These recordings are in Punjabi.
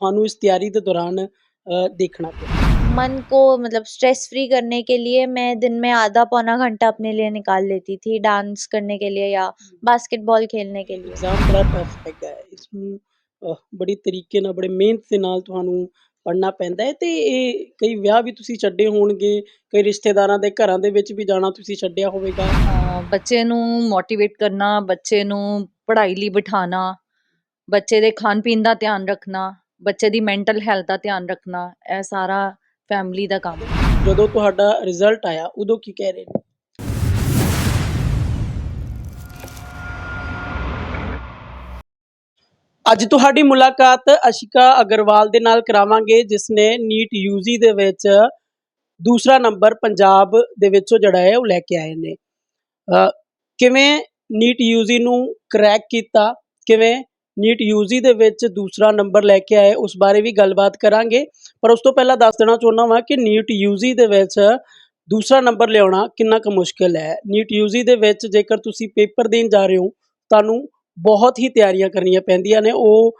ਤੁਹਾਨੂੰ ਇਸ ਤਿਆਰੀ ਦੇ दौरान देखना ਪਿਆ? मन को मतलब स्ट्रेस फ्री करने के लिए मैं दिन में आधा पौना घंटा अपने लिए निकाल लेती थी डांस करने के लिए या बास्केटबॉल खेलने के लिए। एग्ज़ाम बड़ा टफ हैगा है, इसਨੂੰ ਬੜੀ ਤਰੀਕੇ ਨਾਲ ਬੜੇ ਮਿਹਨਤ ਦੇ ਨਾਲ ਤੁਹਾਨੂੰ ਪੜ੍ਹਨਾ ਪੈਂਦਾ ਹੈ ਤੇ ਇਹ ਕਈ ਵਿਆਹ ਵੀ ਤੁਸੀਂ ਛੱਡੇ ਹੋਣਗੇ, ਕਈ ਰਿਸ਼ਤੇਦਾਰਾਂ ਦੇ ਘਰਾਂ ਦੇ ਵਿੱਚ ਵੀ ਜਾਣਾ ਤੁਸੀਂ ਛੱਡਿਆ ਹੋਵੇਗਾ। ਬੱਚੇ ਨੂੰ ਮੋਟੀਵੇਟ ਕਰਨਾ, ਬੱਚੇ ਨੂੰ ਪੜ੍ਹਾਈ ਲਈ ਬਿਠਾਣਾ, ਬੱਚੇ ਦੇ ਖਾਣ ਪੀਣ ਦਾ ਧਿਆਨ ਰੱਖਣਾ, ਬੱਚੇ ਦੀ ਮੈਂਟਲ ਹੈਲਥ ਦਾ ਧਿਆਨ ਰੱਖਣਾ, ਇਹ ਸਾਰਾ ਫੈਮਿਲੀ ਦਾ ਕੰਮ ਹੈ। ਜਦੋਂ ਤੁਹਾਡਾ ਰਿਜ਼ਲਟ ਆਇਆ ਉਦੋਂ ਕੀ ਕਹਿ ਰਹੇ ਨੇ? ਅੱਜ ਤੁਹਾਡੀ ਮੁਲਾਕਾਤ ਅਸ਼ਿਕਾ ਅਗਰਵਾਲ ਦੇ ਨਾਲ ਕਰਾਵਾਂਗੇ, ਜਿਸ ਨੇ ਨੀਟ ਯੂਜੀ ਦੇ ਵਿੱਚ ਦੂਸਰਾ ਨੰਬਰ ਪੰਜਾਬ ਦੇ ਵਿੱਚੋਂ ਜਿਹੜਾ ਹੈ ਉਹ ਲੈ ਕੇ ਆਏ ਨੇ। ਕਿਵੇਂ ਨੀਟ ਯੂਜੀ ਨੂੰ ਕਰੈਕ ਕੀਤਾ, ਕਿਵੇਂ ਨੀਟ ਯੂਜੀ ਦੇ ਵਿੱਚ ਦੂਸਰਾ ਨੰਬਰ ਲੈ ਕੇ ਆਏ, ਉਸ ਬਾਰੇ ਵੀ ਗੱਲਬਾਤ ਕਰਾਂਗੇ। ਪਰ ਉਸ ਤੋਂ ਪਹਿਲਾਂ ਦੱਸ ਦੇਣਾ ਚਾਹੁੰਦਾ ਵਾਂ ਕਿ ਨੀਟ ਯੂਜੀ ਦੇ ਵਿੱਚ ਦੂਸਰਾ ਨੰਬਰ ਲਿਆਉਣਾ ਕਿੰਨਾ ਕੁ ਮੁਸ਼ਕਿਲ ਹੈ। ਨੀਟ ਯੂਜੀ ਦੇ ਵਿੱਚ ਜੇਕਰ ਤੁਸੀਂ ਪੇਪਰ ਦੇਣ ਜਾ ਰਹੇ ਹੋ, ਤੁਹਾਨੂੰ ਬਹੁਤ ਹੀ ਤਿਆਰੀਆਂ ਕਰਨੀਆਂ ਪੈਂਦੀਆਂ ਨੇ। ਉਹ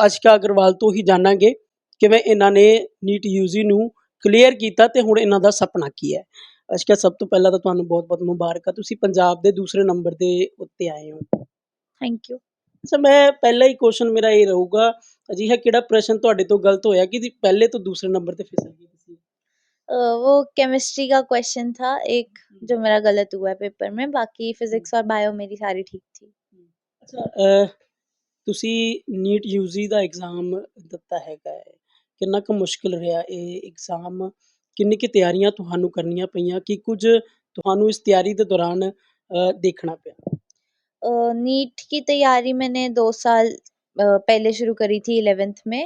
ਅਸ਼ਿਕਾ ਅਗਰਵਾਲ ਤੋਂ ਹੀ ਜਾਣਾਂਗੇ ਕਿਵੇਂ ਇਹਨਾਂ ਨੇ ਨੀਟ ਯੂਜੀ ਨੂੰ ਕਲੀਅਰ ਕੀਤਾ ਤੇ ਹੁਣ ਇਹਨਾਂ ਦਾ ਸੁਪਨਾ ਕੀ ਹੈ। ਅਸ਼ਿਕਾ, ਸਭ ਤੋਂ ਪਹਿਲਾਂ ਤਾਂ ਤੁਹਾਨੂੰ ਬਹੁਤ-ਬਹੁਤ ਮੁਬਾਰਕਾਂ, ਤੁਸੀਂ ਪੰਜਾਬ ਦੇ ਦੂਸਰੇ ਨੰਬਰ ਦੇ ਉੱਤੇ ਆਏ ਹੋ। Thank you. ਅੱਛਾ, ਮੈਂ ਪਹਿਲਾ ਹੀ ਕੁਐਸਚਨ ਮੇਰਾ ਇਹ ਰਹੂਗਾ, ਅਜਿਹਾ ਕਿਹੜਾ ਪ੍ਰਸ਼ਨ ਤੁਹਾਡੇ ਤੋਂ ਗਲਤ ਹੋਇਆ ਕਿ ਪਹਿਲੇ ਤੋਂ ਦੂਸਰੇ ਨੰਬਰ ਤੇ ਫਿਸਲ ਗਏ ਤੁਸੀਂ? वो केमिस्ट्री का क्वेश्चन था एक जो मेरा गलत हुआ है पेपर में, बाकी फिजिक्स और बायो मेरी सारी ठीक थी। ਅੱਛਾ, ਤੁਸੀਂ ਨੀਟ ਯੂਜੀ ਦਾ ਐਗਜ਼ਾਮ ਦਿੱਤਾ ਹੈਗਾ ਹੈ, ਕਿੰਨਾ ਕੁ ਮੁਸ਼ਕਿਲ ਰਿਹਾ ਇਹ ਐਗਜ਼ਾਮ? ਕਿੰਨੀ ਕੁ ਤਿਆਰੀਆਂ ਤੁਹਾਨੂੰ ਕਰਨੀਆਂ ਪਈਆਂ, ਕੀ ਕੁਝ ਤੁਹਾਨੂੰ ਇਸ ਤਿਆਰੀ ਦੇ ਦੌਰਾਨ ਦੇਖਣਾ ਪਿਆ? नीट की तैयारी मैंने 2 साल पहले शुरू करी थी 11th में,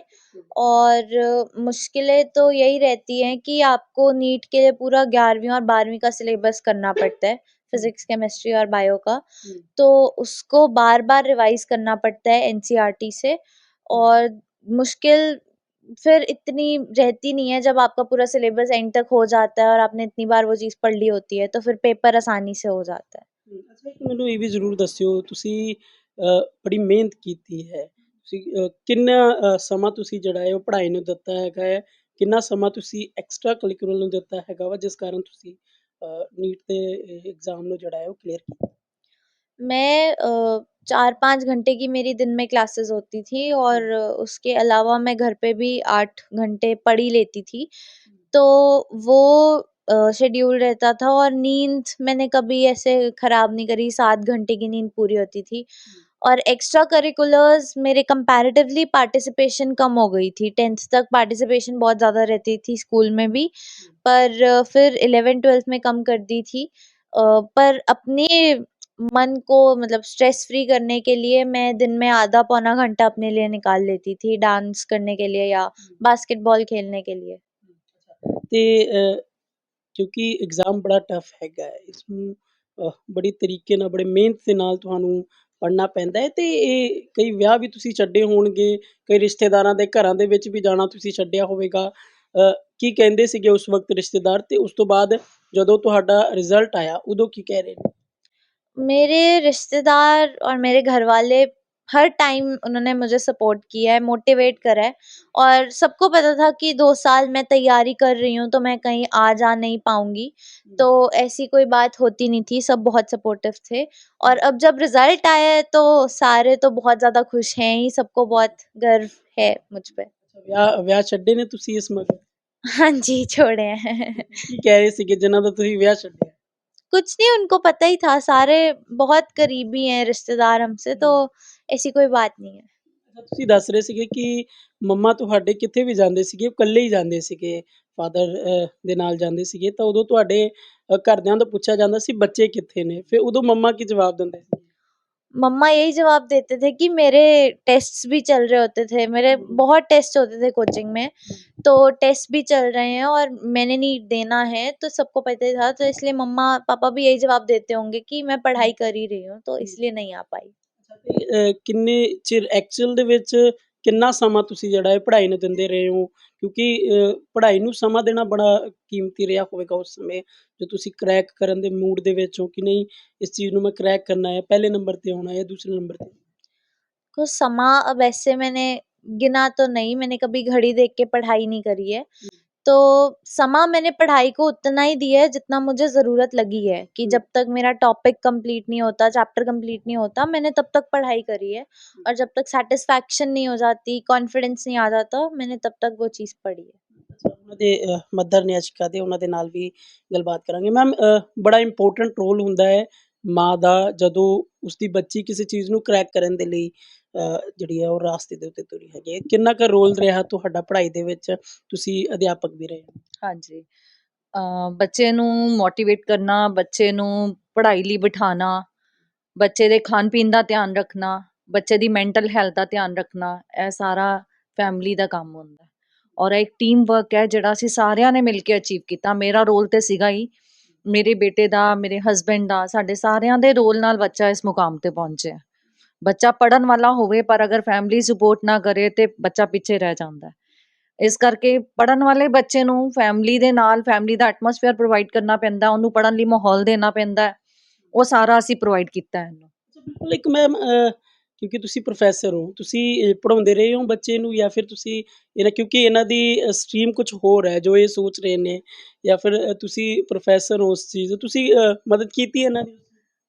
और मुश्किलें तो यही रहती हैं कि आपको नीट के लिए पूरा 11वीं और 12वीं का सिलेबस करना पड़ता है, फिजिक्स, केमिस्ट्री और बायो का। तो उसको बार-बार रिवाइज़ करना पड़ता है एनसीईआरटी से, और मुश्किल फिर इतनी रहती नहीं है जब आपका पूरा सिलेबस एंड तक हो जाता है और आपने इतनी बार वो चीज़ पढ़ ली होती है, तो फिर पेपर आसानी से हो जाता है। ਅੱਛਾ, ਇੱਕ ਮੈਨੂੰ ਇਹ ਵੀ ਜ਼ਰੂਰ ਦੱਸਿਓ, ਤੁਸੀਂ ਬੜੀ ਮਿਹਨਤ ਕੀਤੀ ਹੈ, ਤੁਸੀਂ ਕਿੰਨਾ ਸਮਾਂ ਤੁਸੀਂ ਜਿਹੜਾ ਹੈ ਉਹ ਪੜ੍ਹਾਈ ਨੂੰ ਦਿੱਤਾ ਹੈਗਾ ਹੈ, ਕਿੰਨਾ ਸਮਾਂ ਤੁਸੀਂ ਐਕਸਟਰਾ ਕਰਿਕੂਲਰ ਨੂੰ ਦਿੱਤਾ ਹੈਗਾ ਵਾ, ਜਿਸ ਕਾਰਨ ਤੁਸੀਂ ਨੀਟ ਦੇ ਐਗਜ਼ਾਮ ਨੂੰ ਜਿਹੜਾ ਹੈ ਉਹ ਕਲੀਅਰ ਕੀਤਾ? मैं 4-5 घंटे की मेरी दिन में क्लासेस होती थी, और उसके अलावा मैं घर पे भी 8 घंटे पढ़ ही लेती थी। तो वो शेड्यूल रहता था, और नींद मैंने कभी ऐसे ख़राब नहीं करी, 7 घंटे की नींद पूरी होती थी। और एक्स्ट्रा करिकुलर्स मेरे कंपैरेटिवली पार्टिसिपेशन कम हो गई थी। 10th तक पार्टिसिपेशन बहुत ज़्यादा रहती थी स्कूल में भी, पर फिर 11th-12th में कम कर दी थी। पर अपने मन को मतलब स्ट्रेस फ्री करने के लिए मैं दिन में आधा पौना घंटा अपने लिए निकाल लेती थी डांस करने के लिए या बास्केटबॉल खेलने के लिए। ਤੇ ਕਿਉਂਕਿ ਐਗਜ਼ਾਮ ਬੜਾ ਟਫ ਹੈਗਾ ਹੈ, ਇਸਨੂੰ ਬੜੀ ਤਰੀਕੇ ਨਾਲ ਬੜੇ ਮਿਹਨਤ ਦੇ ਨਾਲ ਤੁਹਾਨੂੰ ਪੜ੍ਹਨਾ ਪੈਂਦਾ ਹੈ ਤੇ ਇਹ ਕਈ ਵਿਆਹ ਵੀ ਤੁਸੀਂ ਛੱਡੇ ਹੋਣਗੇ, ਕਈ ਰਿਸ਼ਤੇਦਾਰਾਂ ਦੇ ਘਰਾਂ ਦੇ ਵਿੱਚ ਵੀ ਜਾਣਾ ਤੁਸੀਂ ਛੱਡਿਆ ਹੋਵੇਗਾ। ਕੀ ਕਹਿੰਦੇ ਸੀਗੇ ਉਸ ਵਕਤ ਰਿਸ਼ਤੇਦਾਰ, ਤੇ ਉਸ ਤੋਂ ਬਾਅਦ ਜਦੋਂ ਤੁਹਾਡਾ ਰਿਜ਼ਲਟ ਆਇਆ ਉਦੋਂ ਕੀ ਕਹਿ ਰਹੇ ਨੇ? मेरे रिश्तेदार और मेरे घर वाले हर टाइम उन्होंने मुझे सपोर्ट किया है, मोटिवेट करा है, और सबको पता था कि 2 साल मैं तैयारी कर रही हूँ तो मैं कहीं आ जा नहीं पाऊँगी, तो ऐसी कोई बात होती नहीं थी, सब बहुत सपोर्टिव थे। और अब जब रिज़ल्ट आया है तो सारे तो बहुत ज़्यादा खुश हैं ही, सबको बहुत गर्व है मुझ पे। ਵਿਆਹ ਵਿਆਹ ਛੱਡੇ ਨੇ ਤੁਸੀਂ ਇਸ ਮਗਰ? हाँ जी, छोड़े हैं। ਕੀ ਕਹਿ ਰਹੇ ਸੀਗੇ ਜਿਨ੍ਹਾਂ ਦਾ ਤੁਸੀਂ ਵਿਆਹ ਛੱਡਿਆ? कुछ नहीं, उनको पता ही था, सारे बहुत करीबी हैं रिश्तेदार हमसे, तो ऐसी कोई बात नहीं है। ਅੱਛਾ, ਤੁਸੀਂ ਦੱਸ ਰਹੇ ਸੀਗੇ ਕਿ ਮੰਮਾ ਤੁਹਾਡੇ ਕਿੱਥੇ ਵੀ ਜਾਂਦੇ ਸੀਗੇ, ਉਹ ਇਕੱਲੇ ਹੀ ਜਾਂਦੇ ਸੀਗੇ, ਫਾਦਰ ਦੇ ਨਾਲ ਜਾਂਦੇ ਸੀਗੇ, ਤਾਂ ਉਦੋਂ ਤੁਹਾਡੇ ਘਰਦਿਆਂ ਤੋਂ ਪੁੱਛਿਆ ਜਾਂਦਾ ਸੀ ਬੱਚੇ ਕਿੱਥੇ ਨੇ, ਫਿਰ ਉਦੋਂ ਮੰਮਾ ਕੀ ਜਵਾਬ ਦਿੰਦੇ ਸੀ? मम्मा यही जवाब देते थे कि मेरे टेस्ट्स भी चल रहे होते थे, मेरे बहुत टेस्ट होते थे कोचिंग में, तो टेस्ट भी चल रहे हैं और मैंने नीट देना है, तो सबको पता ही था, तो इसलिए मम्मा पापा भी यही जवाब देते होंगे कि मैं पढ़ाई कर ही रही हूँ, तो इसलिए नहीं आ पाई। ਤੇ ਕਿੰਨੇ ਚਿਰ ਐਕਚੁਅਲ ਦੇ ਵਿੱਚ ਕਿੰਨਾ ਸਮਾਂ ਤੁਸੀਂ ਜਿਹੜਾ ਹੈ ਪੜ੍ਹਾਈ ਨੂੰ ਦਿੰਦੇ ਰਹੇ ਹੋ? ਕਿਉਂਕਿ ਪੜ੍ਹਾਈ ਨੂੰ ਸਮਾਂ ਦੇਣਾ ਬੜਾ ਕੀਮਤੀ ਰਿਹਾ ਹੋਵੇਗਾ ਉਸ ਸਮੇਂ, ਜੋ ਤੁਸੀਂ ਕਰੈਕ ਕਰਨ ਦੇ ਮੂਡ ਦੇ ਵਿੱਚ ਹੋ ਕਿ ਨਹੀਂ, ਇਸ ਚੀਜ਼ ਨੂੰ ਮੈਂ ਕਰੈਕ ਕਰਨਾ है, पहले नंबर पे आना है, दूसरे नंबर पे? कुछ समा अब ऐसे मैंने गिना तो नहीं, मैंने कभी घड़ी देख के पढ़ाई नहीं करी है। तो समा मैंने पढ़ाई को उतना ही दिया है जितना मुझे ज़रूरत लगी है, कि जब तक मेरा टॉपिक कंप्लीट नहीं होता, चैप्टर कंप्लीट नहीं होता, मैंने तब तक पढ़ाई करी है। और जब तक सैटिस्फैक्शन नहीं हो जाती, कॉन्फिडेंस नहीं आ जाता, मैंने तब तक वो चीज़ पढ़ी है। ਅੱਛਾ, ਉਹਨਾਂ ਦੇ ਮਦਰ ਨੇ ਅਸ਼ਿਕਾ ਦੇ, ਉਹਨਾਂ ਦੇ ਨਾਲ ਵੀ ਗੱਲਬਾਤ ਕਰਾਂਗੇ। ਮੈਮ ਬੜਾ ਇੰਪੋਰਟੈਂਟ ਰੋਲ ਹੁੰਦਾ ਹੈ ਮਾਂ ਦਾ ਜਦੋਂ ਉਸਦੀ ਬੱਚੀ ਕਿਸੇ ਚੀਜ਼ ਨੂੰ ਕਰੈਕ ਕਰਨ ਦੇ ਲਈ ਜਿਹੜੀ ਹੈ ਉਹ ਰਾਸਤੇ ਦੇ ਉੱਤੇ ਤੁਰੀ ਹੈਗੀ ਹੈ। ਕਿੰਨਾ ਕੁ ਰੋਲ ਰਿਹਾ ਤੁਹਾਡਾ ਪੜ੍ਹਾਈ ਦੇ ਵਿੱਚ? ਤੁਸੀਂ ਅਧਿਆਪਕ ਵੀ ਰਹੇ ਹੋ। ਹਾਂਜੀ। ਬੱਚੇ ਨੂੰ ਮੋਟੀਵੇਟ ਕਰਨਾ, ਬੱਚੇ ਨੂੰ ਪੜ੍ਹਾਈ ਲਈ ਬਿਠਾਉਣਾ, ਬੱਚੇ ਦੇ ਖਾਣ ਪੀਣ ਦਾ ਧਿਆਨ ਰੱਖਣਾ, ਬੱਚੇ ਦੀ ਮੈਂਟਲ ਹੈਲਥ ਦਾ ਧਿਆਨ ਰੱਖਣਾ, ਇਹ ਸਾਰਾ ਫੈਮਿਲੀ ਦਾ ਕੰਮ ਹੁੰਦਾ ਹੈ। ਔਰ ਇਹ ਇੱਕ ਟੀਮ ਵਰਕ ਹੈ ਜਿਹੜਾ ਅਸੀਂ ਸਾਰਿਆਂ ਨੇ ਮਿਲ ਕੇ ਅਚੀਵ ਕੀਤਾ। ਮੇਰਾ ਰੋਲ ਤੇ ਸੀਗਾ ਹੀ, ਮੇਰੇ ਬੇਟੇ ਦਾ, ਮੇਰੇ ਹਸਬੈਂਡ ਦਾ, ਸਾਡੇ ਸਾਰਿਆਂ ਦੇ ਰੋਲ ਨਾਲ ਬੱਚਾ ਇਸ ਮੁਕਾਮ ਤੇ ਪਹੁੰਚਿਆ। ਬੱਚਾ ਪੜ੍ਹਨ ਵਾਲਾ ਹੋਵੇ ਪਰ ਅਗਰ ਫੈਮਿਲੀ ਸਪੋਰਟ ਨਾ ਕਰੇ ਤੇ ਬੱਚਾ ਪਿੱਛੇ ਰਹਿ ਜਾਂਦਾ ਹੈ। ਇਸ ਕਰਕੇ ਪੜ੍ਹਨ ਵਾਲੇ ਬੱਚੇ ਨੂੰ ਫੈਮਿਲੀ ਦੇ ਨਾਲ ਫੈਮਿਲੀ ਦਾ ਐਟਮੋਸਫੇਅਰ ਪ੍ਰੋਵਾਈਡ ਕਰਨਾ ਪੈਂਦਾ, ਉਹਨੂੰ ਪੜ੍ਹਨ ਲਈ ਮਾਹੌਲ ਦੇਣਾ ਪੈਂਦਾ ਹੈ। ਉਹ ਸਾਰਾ ਅਸੀਂ ਪ੍ਰੋਵਾਈਡ ਕੀਤਾ ਇਹਨੂੰ। ਅੱਛਾ, ਬਿਲਕੁਲ। ਇੱਕ ਮੈਮ ਕਿਉਂਕਿ ਤੁਸੀਂ ਪ੍ਰੋਫੈਸਰ ਹੋ, ਤੁਸੀਂ ਪੜ੍ਹਾਉਂਦੇ ਰਹੇ ਹੋ ਬੱਚੇ ਨੂੰ, ਜਾਂ ਫਿਰ ਤੁਸੀਂ ਕਿਉਂਕਿ ਇਹਨਾਂ ਦੀ ਸਟਰੀਮ ਕੁਛ ਹੋਰ ਹੈ ਜੋ ਇਹ ਸੋਚ ਰਹੇ ਨੇ, ਜਾਂ ਫਿਰ ਤੁਸੀਂ ਪ੍ਰੋਫੈਸਰ ਹੋ ਉਸ ਚੀਜ਼, ਤੁਸੀਂ ਮਦਦ ਕੀਤੀ ਇਹਨਾਂ ਦੀ?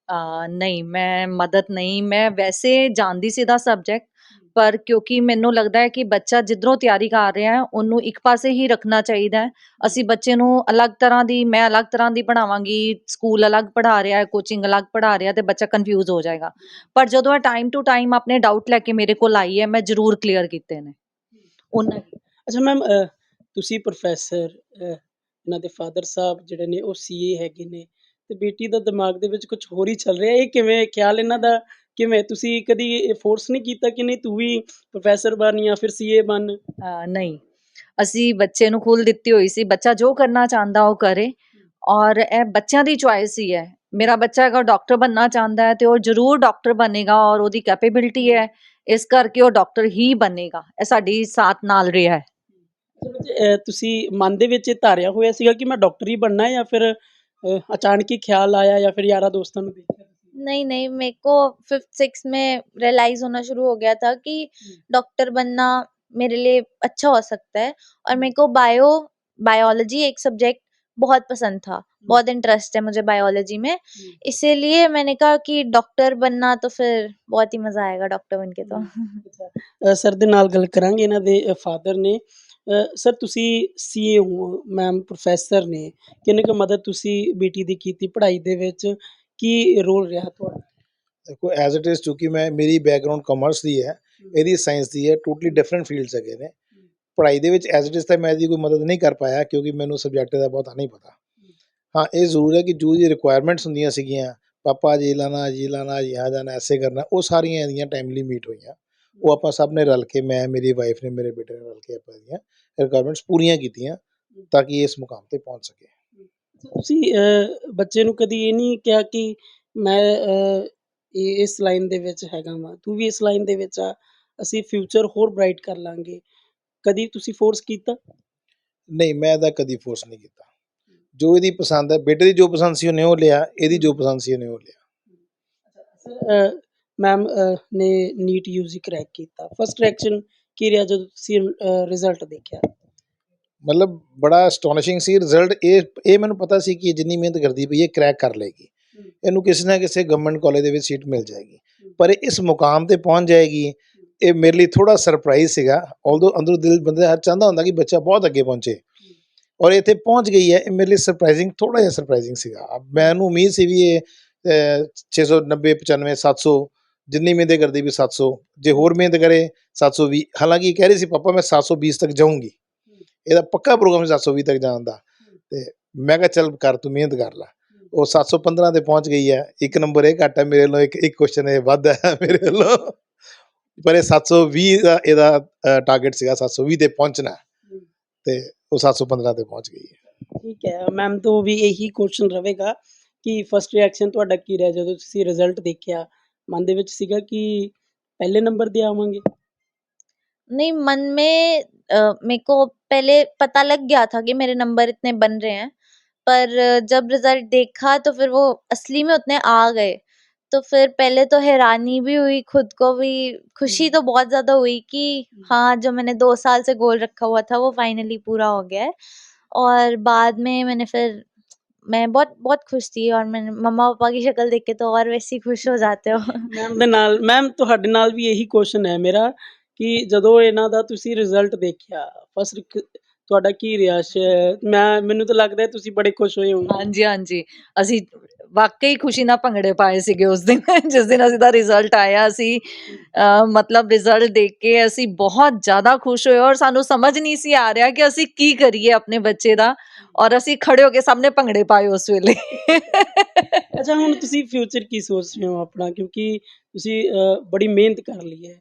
ਨਹੀਂ, ਮੈਂ ਮਦਦ ਨਹੀਂ, ਮੈਂ ਵੈਸੇ ਜਾਣਦੀ ਸੀ ਇਹਦਾ ਸਬਜੈਕਟ, ਪਰ ਕਿਉਂਕਿ ਮੈਨੂੰ ਲੱਗਦਾ ਹੈ ਕਿ ਬੱਚਾ ਜਿੱਧਰੋਂ ਤਿਆਰੀ ਕਰ ਰਿਹਾ ਹੈ ਉਹਨੂੰ ਇੱਕ ਪਾਸੇ ਹੀ ਰੱਖਣਾ ਚਾਹੀਦਾ ਹੈ। ਅਸੀਂ ਬੱਚੇ ਨੂੰ ਅਲੱਗ ਤਰ੍ਹਾਂ ਦੀ, ਮੈਂ ਅਲੱਗ ਤਰ੍ਹਾਂ ਦੀ ਪੜ੍ਹਾਵਾਂਗੀ, ਸਕੂਲ ਅਲੱਗ ਪੜ੍ਹਾ ਰਿਹਾ, ਕੋਚਿੰਗ ਅਲੱਗ ਪੜ੍ਹਾ ਰਿਹਾ, ਤੇ ਬੱਚਾ ਕਨਫਿਊਜ਼ ਹੋ ਜਾਏਗਾ। ਪਰ ਜਦੋਂ ਇਹ ਟਾਈਮ ਟੂ ਟਾਈਮ ਆਪਣੇ ਡਾਊਟ ਲੈ ਕੇ ਮੇਰੇ ਕੋਲ ਆਈ ਹੈ, ਮੈਂ ਜ਼ਰੂਰ ਕਲੀਅਰ ਕੀਤੇ ਨੇ ਉਹਨਾਂ ਹੀ। ਅੱਛਾ ਮੈਮ, ਤੁਸੀਂ ਪ੍ਰੋਫੈਸਰ, ਇਹਨਾਂ ਦੇ ਫਾਦਰ ਸਾਹਿਬ ਜਿਹੜੇ ਨੇ ਉਹ ਸੀਏ ਹੈਗੇ ਨੇ, ਤੇ ਬੇਟੀ ਦਾ ਦਿਮਾਗ ਦੇ ਵਿੱਚ ਕੁਛ ਹੋਰ ਹੀ ਚੱਲ ਰਿਹਾ। ਇਹ ਕਿਵੇਂ ਖਿਆਲ ਇਹਨਾਂ ਦਾ, ਕਿਵੇਂ ਤੁਸੀਂ ਕਦੀ ਫੋਰਸ ਨਹੀਂ ਕੀਤਾ ਕਿ ਨਹੀਂ ਤੂੰ ਵੀ ਪ੍ਰੋਫੈਸਰ ਬਣ ਜਾਂ ਫਿਰ ਸੀਏ ਬਣ? ਨਹੀਂ, ਅਸੀਂ ਬੱਚੇ ਨੂੰ ਖੁੱਲ੍ਹ ਦਿੱਤੀ ਹੋਈ ਸੀ, ਬੱਚਾ ਜੋ ਕਰਨਾ ਚਾਹੁੰਦਾ ਉਹ ਕਰੇ, ਔਰ ਇਹ ਬੱਚਿਆਂ ਦੀ ਚੁਆਇਸ ਹੀ ਹੈ। ਮੇਰਾ ਬੱਚਾ ਅਗਰ ਡਾਕਟਰ ਬਣਨਾ ਚਾਹੁੰਦਾ ਹੈ ਤੇ ਉਹ ਜ਼ਰੂਰ ਡਾਕਟਰ ਬਣੇਗਾ, ਔਰ ਉਹਦੀ ਕੈਪੇਬਿਲਿਟੀ ਹੈ, ਇਸ ਕਰਕੇ ਉਹ ਡਾਕਟਰ ਹੀ ਬਣੇਗਾ। ਇਹ ਸਾਡੀ ਸਾਥ ਨਾਲ ਰਿਹਾ ਹੈ। ਤੁਸੀਂ ਮਨ ਦੇ ਵਿੱਚ ਇਹ ਧਾਰਿਆ ਹੋਇਆ ਸੀਗਾ ਕਿ ਮੈਂ ਡਾਕਟਰ ਹੀ ਬਣਨਾ ਹੈ, ਜਾਂ ਫਿਰ ਅਚਾਨਕ ਹੀ ਖਿਆਲ ਆਇਆ, ਜਾਂ ਫਿਰ ਯਾਰਾਂ ਦੋਸਤਾਂ ਨੂੰ ਦੇਖਿਆ? नहीं, नहीं, मेरे को 5th-6th में रियलाइज़ होना शुरू हो गया था कि डॉक्टर बनना मेरे लिए अच्छा हो सकता है। और मेरे को बायोलॉजी एक सब्जेक्ट बहुत पसंद था, बहुत इंटरेस्ट है मुझे बायोलॉजी में। इसीलिए मैंने कहा कि डॉक्टर बनना तो फिर बहुत ही मज़ा आएगा डॉक्टर बन के तो। ਅੱਛਾ, ਸਰ ਦੇ ਨਾਲ ਗੱਲ ਕਰਾਂਗੇ। ਇਹਨਾਂ ਦੇ ਫਾਦਰ ਨੇ। ਸਰ, ਤੁਸੀਂ ਸੀਏ ਹੋ, ਮੈਮ ਪ੍ਰੋਫੈਸਰ ਨੇ, ਕਿੰਨੀ ਕੁ ਮਦਦ ਤੁਸੀਂ ਬੇਟੀ ਦੀ ਕੀਤੀ ਪੜ੍ਹਾਈ ਦੇ ਵਿੱਚ? ਕੀ ਰੋਲ ਰਿਹਾ ਤੁਹਾਡਾ? ਦੇਖੋ, ਐਜ਼ ਇਟ ਇਜ਼ ਚੂੰਕਿ ਮੇਰੀ ਬੈਕਗਰਾਊਂਡ ਕਾਮਰਸ ਦੀ ਹੈ, ਇਹਦੀ ਸਾਇੰਸ ਦੀ ਹੈ, ਟੋਟਲੀ ਡਿਫਰੈਂਟ ਫੀਲਡਸ ਹੈਗੇ ਨੇ। ਪੜ੍ਹਾਈ ਦੇ ਵਿੱਚ ਐਜ਼ ਇਟ ਇਜ਼ ਤਾਂ ਮੈਂ ਇਹਦੀ ਕੋਈ ਮਦਦ ਨਹੀਂ ਕਰ ਪਾਇਆ ਕਿਉਂਕਿ ਮੈਨੂੰ ਸਬਜੈਕਟ ਦਾ ਬਹੁਤਾ ਨਹੀਂ ਪਤਾ। ਹਾਂ, ਇਹ ਜ਼ਰੂਰ ਹੈ ਕਿ ਜੋ ਇਹਦੀ ਰਿਕੁਆਇਰਮੈਂਟਸ ਹੁੰਦੀਆਂ ਸੀਗੀਆਂ, ਪਾਪਾ ਜੀ ਲਾਣਾ, यहाँ जाना, ऐसे करना, ਉਹ ਸਾਰੀਆਂ ਇਹਦੀਆਂ ਟਾਈਮਲੀ ਮੀਟ ਹੋਈਆਂ। ਉਹ ਆਪਾਂ ਸਭ ਨੇ ਰਲ ਕੇ, ਮੈਂ, ਮੇਰੀ ਵਾਈਫ ਨੇ, ਮੇਰੇ ਬੇਟੇ ਨੇ ਰਲ ਕੇ ਆਪਾਂ ਇਹਦੀਆਂ ਰਿਕੁਆਇਰਮੈਂਟਸ ਪੂਰੀਆਂ ਕੀਤੀਆਂ ਤਾਂ ਕਿ ਇਸ ਮੁਕਾਮ 'ਤੇ ਪਹੁੰਚ ਸਕੇ। ਤੁਸੀਂ ਬੱਚੇ ਨੂੰ ਕਦੀ ਇਹ ਨਹੀਂ ਕਿਹਾ ਕਿ ਮੈਂ ਇਸ ਲਾਈਨ ਦੇ ਵਿੱਚ ਹੈਗਾ ਵਾਂ, ਤੂੰ ਵੀ ਇਸ ਲਾਈਨ ਦੇ ਵਿੱਚ ਆ, ਅਸੀਂ ਫਿਊਚਰ ਹੋਰ ਬਰਾਈਟ ਕਰ ਲਾਂਗੇ? ਕਦੀ ਤੁਸੀਂ ਫੋਰਸ ਕੀਤਾ? ਨਹੀਂ, ਮੈਂ ਇਹਦਾ ਕਦੀ ਫੋਰਸ ਨਹੀਂ ਕੀਤਾ। ਜੋ ਇਹਦੀ ਪਸੰਦ ਹੈ, ਬੇਟੇ ਦੀ ਜੋ ਪਸੰਦ ਸੀ ਉਹਨੇ ਉਹ ਲਿਆ, ਇਹਦੀ ਜੋ ਪਸੰਦ ਸੀ ਉਹਨੇ ਉਹ ਲਿਆ। ਸਰ, ਮੈਮ ਨੇ ਨੀਟ ਯੂਜੀ ਕਰੈਕ ਕੀਤਾ, ਫਸਟ ਰਿਐਕਸ਼ਨ ਕੀ ਰਿਹਾ ਜਦੋਂ ਤੁਸੀਂ ਰਿਜ਼ਲਟ ਦੇਖਿਆ? ਮਤਲਬ ਬੜਾ ਅਸਟੋਨਿਸ਼ਿੰਗ ਸੀ ਰਿਜ਼ਲਟ। ਇਹ ਮੈਨੂੰ ਪਤਾ ਸੀ ਕਿ ਜਿੰਨੀ ਮਿਹਨਤ ਕਰਦੀ ਪਈ ਇਹ ਕਰੈਕ ਕਰ ਲਏਗੀ, ਇਹਨੂੰ ਕਿਸੇ ਨਾ ਕਿਸੇ ਗਵਰਨਮੈਂਟ ਕਾਲਜ ਦੇ ਵਿੱਚ ਸੀਟ ਮਿਲ ਜਾਏਗੀ, ਪਰ ਇਸ ਮੁਕਾਮ 'ਤੇ ਪਹੁੰਚ ਜਾਏਗੀ, ਇਹ ਮੇਰੇ ਲਈ ਥੋੜ੍ਹਾ ਸਰਪ੍ਰਾਈਜ਼ ਸੀਗਾ। ਆਲਦੋ ਅੰਦਰੋਂ ਦਿਲ ਬੰਦੇ ਹਰ ਚਾਹੁੰਦਾ ਹੁੰਦਾ ਕਿ ਬੱਚਾ ਬਹੁਤ ਅੱਗੇ ਪਹੁੰਚੇ, ਔਰ ਇੱਥੇ ਪਹੁੰਚ ਗਈ ਹੈ, ਇਹ ਮੇਰੇ ਲਈ ਸਰਪ੍ਰਾਈਜ਼ਿੰਗ, ਥੋੜ੍ਹਾ ਜਿਹਾ ਸਰਪ੍ਰਾਈਜ਼ਿੰਗ ਸੀਗਾ। ਮੈਨੂੰ ਉਮੀਦ ਸੀ ਵੀ ਇਹ 690, 95, 700 ਜਿੰਨੀ ਮਿਹਨਤ ਕਰਦੀ ਵੀ 700, ਜੇ ਹੋਰ ਮਿਹਨਤ ਕਰੇ 720। ਹਾਲਾਂਕਿ ਇਹ ਕਹਿ ਰਹੀ ਸੀ ਪਾਪਾ ਮੈਂ 720 ਤੱਕ ਜਾਊਂਗੀ, ਇਹਦਾ ਪੱਕਾ ਪ੍ਰੋਗਰਾਮ 720 ਤੱਕ ਜਾਣ ਦਾ। ਅਤੇ ਮੈਂ ਕਿਹਾ ਚੱਲ ਕਰ, ਤੂੰ ਮਿਹਨਤ ਕਰ ਲੈ। ਉਹ 715 'ਤੇ ਪਹੁੰਚ ਗਈ ਹੈ। ਇੱਕ ਨੰਬਰ ਇਹ ਘੱਟ ਹੈ ਮੇਰੇ ਵੱਲੋਂ, ਇੱਕ ਕੁਐਸਚਨ ਇਹ ਵੱਧ ਹੈ ਮੇਰੇ ਵੱਲੋਂ, ਪਰ ਇਹ 720 ਦਾ ਇਹਦਾ ਟਾਰਗੇਟ ਸੀਗਾ, 720 'ਤੇ ਪਹੁੰਚਣਾ, ਅਤੇ ਉਹ 715 'ਤੇ ਪਹੁੰਚ ਗਈ ਹੈ। ਠੀਕ ਹੈ ਮੈਮ, ਤੋਂ ਵੀ ਇਹੀ ਕੁਐਸਚਨ ਰਹੇਗਾ ਕਿ ਫਸਟ ਰਿਐਕਸ਼ਨ ਤੁਹਾਡਾ ਕੀ ਰਿਹਾ ਜਦੋਂ ਤੁਸੀਂ ਰਿਜ਼ਲਟ ਦੇਖਿਆ? ਮਨ ਦੇ ਵਿੱਚ ਸੀਗਾ ਕਿ ਪਹਿਲੇ ਨੰਬਰ 'ਤੇ ਆਵਾਂਗੇ? नहीं, मन में मेरे को पहले पता लग गया था कि मेरे नंबर इतने बन रहे हैं, पर जब रिजल्ट देखा तो फिर वो असली में उतने आ गए, तो फिर पहले तो हैरानी भी हुई, खुद को भी खुशी तो बहुत ज़्यादा हुई कि हाँ, जो मैंने 2 साल से गोल रखा हुआ था वो फाइनली पूरा हो गया है। और बाद में मैं बहुत बहुत खुश थी, और मैंने मम्मा-पापा की शक्ल देख के तो और वैसे ही खुश हो जाते हो। ਮੈਮ ਤੁਹਾਡੇ ਨਾਲ ਵੀ ਇਹੀ ਕੁਐਸਚਨ ਹੈ ਮੇਰਾ ਕਿ ਜਦੋਂ ਇਹਨਾਂ ਦਾ ਤੁਸੀਂ ਰਿਜ਼ਲਟ ਦੇਖਿਆ ਫਸਟ ਤੁਹਾਡਾ ਕੀ ਰਿਹਾ ਮੈਨੂੰ ਤਾਂ ਲੱਗਦਾ ਹੈ ਤੁਸੀਂ ਬੜੇ ਖੁਸ਼ ਹੋਏ ਹੋਵੋਗੇ। ਹਾਂਜੀ ਹਾਂਜੀ ਅਸੀਂ ਵਾਕਈ ਖੁਸ਼ੀ ਨਾਲ ਭੰਗੜੇ ਪਾਏ ਸੀਗੇ ਉਸ ਦਿਨ ਜਿਸ ਦਿਨ ਅਸੀਂ ਦਾ ਰਿਜ਼ਲਟ ਆਇਆ ਸੀ ਮਤਲਬ ਰਿਜ਼ਲਟ ਦੇਖ ਕੇ ਅਸੀਂ ਬਹੁਤ ਜ਼ਿਆਦਾ ਖੁਸ਼ ਹੋਏ ਔਰ ਸਾਨੂੰ ਸਮਝ ਨਹੀਂ ਸੀ ਆ ਰਿਹਾ ਕਿ ਅਸੀਂ ਕੀ ਕਰੀਏ ਆਪਣੇ ਬੱਚੇ ਦਾ ਔਰ ਅਸੀਂ ਖੜੇ ਹੋ ਕੇ ਸਾਹਮਣੇ ਭੰਗੜੇ ਪਾਏ ਉਸ ਵੇਲੇ ਅੱਛਾ ਹੁਣ ਤੁਸੀਂ ਫਿਊਚਰ ਕੀ ਸੋਚ ਰਹੇ ਹੋ ਆਪਣਾ ਕਿਉਂਕਿ ਤੁਸੀਂ ਬੜੀ ਮਿਹਨਤ ਕਰ ਲਈ ਹੈ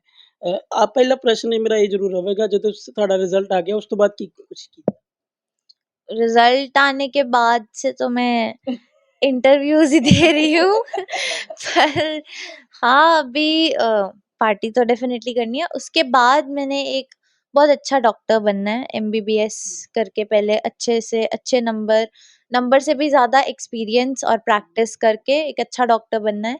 ਆ ਪਹਿਲਾ ਪ੍ਰਸ਼ਨ ਮੇਰਾ ਇਹ ਜ਼ਰੂਰ ਹੋਵੇਗਾ ਜਦੋਂ ਤੁਹਾਡਾ ਰਿਜ਼ਲਟ ਆ ਗਿਆ ਉਸ ਤੋਂ ਬਾਅਦ ਕੀ ਕੁਛ ਕੀਤਾ रिजल्ट आने के बाद से तो मैं इंटरव्यूज ही दे रही हूँ पर हाँ, अभी पार्टी तो डेफिनेटली करनी है। उसके बाद मैंने एक बहुत अच्छा डॉक्टर बनना है, एमबीबीएस करके पहले अच्छे से अच्छे नंबर से भी ज़्यादा एक्सपीरियंस और प्रैक्टिस करके एक अच्छा डॉक्टर बनना है।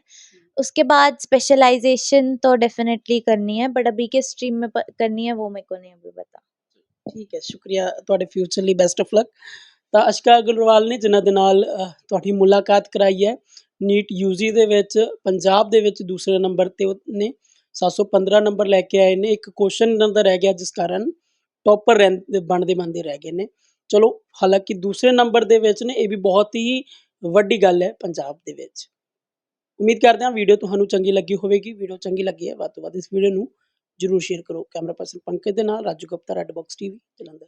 उसके बाद स्पेशलाइजेशन तो डेफिनेटली करनी है, बट अभी के स्ट्रीम में करनी है वो मेरे को नहीं अभी पता। ਠੀਕ ਹੈ ਸ਼ੁਕਰੀਆ ਤੁਹਾਡੇ ਫਿਊਚਰ ਲਈ ਬੈਸਟ ਆਫ ਲੱਕ ਤਾਂ ਅਸ਼ਿਕਾ ਅਗਰਵਾਲ ਨੇ ਜਿਨ੍ਹਾਂ ਦੇ ਨਾਲ ਤੁਹਾਡੀ ਮੁਲਾਕਾਤ ਕਰਾਈ ਹੈ ਨੀਟ ਯੂਜੀ ਦੇ ਵਿੱਚ ਪੰਜਾਬ ਦੇ ਵਿੱਚ ਦੂਸਰੇ ਨੰਬਰ ਤੇ ਨੇ 715 ਨੰਬਰ ਲੈ ਕੇ ਆਏ ਨੇ ਇੱਕ ਕੁਐਸਚਨ ਇਹਨਾਂ ਦਾ ਰਹਿ ਗਿਆ ਜਿਸ ਕਾਰਨ ਟੌਪਰ ਬਣਦੇ ਰਹਿ ਗਏ ਨੇ ਚਲੋ ਹਾਲਾਂਕਿ ਦੂਸਰੇ ਨੰਬਰ ਦੇ ਵਿੱਚ ਨੇ ਇਹ ਵੀ ਬਹੁਤ ਹੀ ਵੱਡੀ ਗੱਲ ਹੈ ਪੰਜਾਬ ਦੇ ਵਿੱਚ ਉਮੀਦ ਕਰਦੇ ਹਾਂ ਵੀਡੀਓ ਤੁਹਾਨੂੰ ਚੰਗੀ ਲੱਗੀ ਹੋਵੇਗੀ ਵੀਡੀਓ ਚੰਗੀ ਲੱਗੀ ਹੈ ਵੱਧ ਤੋਂ ਵੱਧ ਇਸ ਵੀਡੀਓ ਨੂੰ ਜ਼ਰੂਰ ਸ਼ੇਅਰ ਕਰੋ ਕੈਮਰਾ ਪਰਸਨ ਪੰਕਜ ਦੇ ਨਾਲ Raju Gupta red box TV Jalandhar.